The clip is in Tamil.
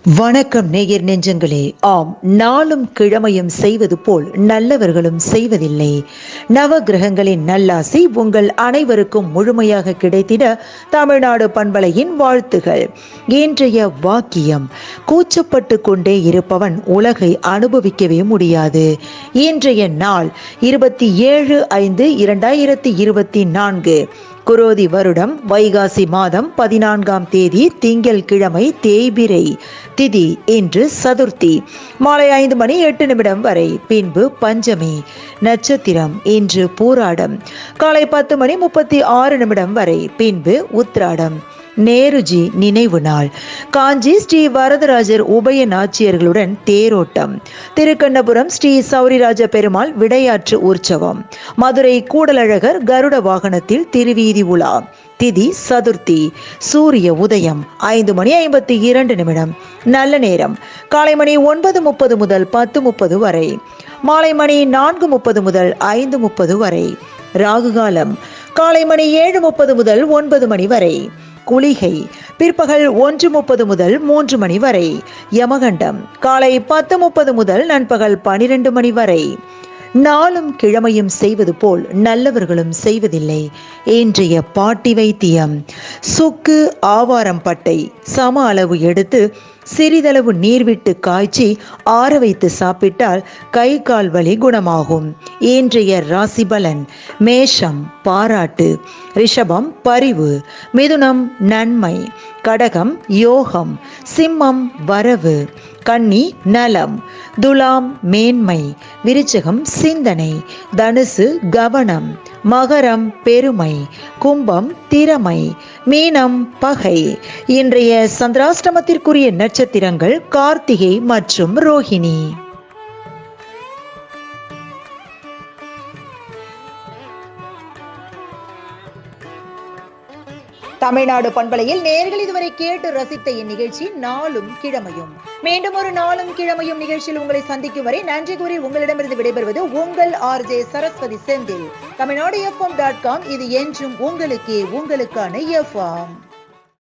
வணக்கம் நேயர் நெஞ்சங்களே. ஆம், நாளும் கிழமையும் செய்வது போல் நல்லவர்களும் செய்வதில்லை. நவ கிரகங்களின் நல்லாசி உங்கள் அனைவருக்கும் முழுமையாக கிடைத்திட தமிழ்நாடு பண்பலையின் வாழ்த்துகள். இன்றைய வாக்கியம்: கூச்சப்பட்டு கொண்டே இருப்பவன் உலகை அனுபவிக்கவே முடியாது. இன்றைய நாள் 27/5/2024, குரோதி வருடம் வைகாசி மாதம் 14ஆம் தேதி திங்கள் கிழமை, தேய்பிறை திதி. இன்று சதுர்த்தி. மாலை 5:08 வரை, பின்பு பஞ்சமி. நட்சத்திரம் இன்று பூராடம். காலை 10:36 வரை, பின்பு உத்திராடம். நேருஜி நினைவு நாள். காஞ்சி ஸ்ரீ வரதராஜர் உபய நாச்சியர்களுடன் தேரோட்டம். திருக்கண்ணபுரம் ஸ்ரீ சௌரிராஜ பெருமாள் விடையாற்று உற்சவம். மதுரை கூடலழகர் கருட வாகனத்தில் திருவீதி உலா. திதி சதுர்த்தி. சூரிய உதயம் 5:52. நல்ல நேரம் காலை மணி 9:30 முதல் 10:30 வரை, மாலை மணி 4:30 முதல் 5:30 வரை. ராகு காலம் காலை மணி 7:30 முதல் 9 மணி வரை. குளிகை பிற்பகல் 1:30 முதல் 3 மணி வரை. யமகண்டம் காலை 10:30 முதல் நண்பகல் 12 மணி வரை. நாளும் கிழமையும் செய்வது போல் நல்லவர்களும் செய்வதில்லை. இன்றைய பாட்டி வைத்தியம்: சுக்கு ஆவாரம் பட்டை சம அளவு எடுத்து சிறிதளவு நீர் விட்டு காய்ச்சி ஆற வைத்து சாப்பிட்டால் கை கால் வலி குணமாகும். இன்றைய ராசி பலன்: மேஷம் பாராட்டு, ரிஷபம் பரிவு, மிதுனம் நன்மை, கடகம் யோகம், சிம்மம் வரவு, கன்னி நலம், துலாம் மேன்மை, விருச்சகம் சிந்தனை, தனுசு கவனம், மகரம் பெருமை, கும்பம் திறமை, மீனம் பகை. இன்றைய சந்திராஷ்டமத்திற்குரிய நட்சத்திரங்கள் கார்த்திகை மற்றும் ரோஹிணி. தமிழ்நாடு பண்பலையில் நேயர்கள் இதுவரை கேட்டு ரசித்த இந்நிகழ்ச்சி நாளும் கிழமையும். மீண்டும் ஒரு நாளும் கிழமையும் நிகழ்ச்சியில் உங்களை சந்திக்கும் வரை நன்றி கூறி உங்களிடமிருந்து விடைபெறுவது உங்கள் RJ சரஸ்வதி செந்தில். தமிழ்நாடு FM.com. இது என்றும் உங்களுக்கே, உங்களுக்கான FM.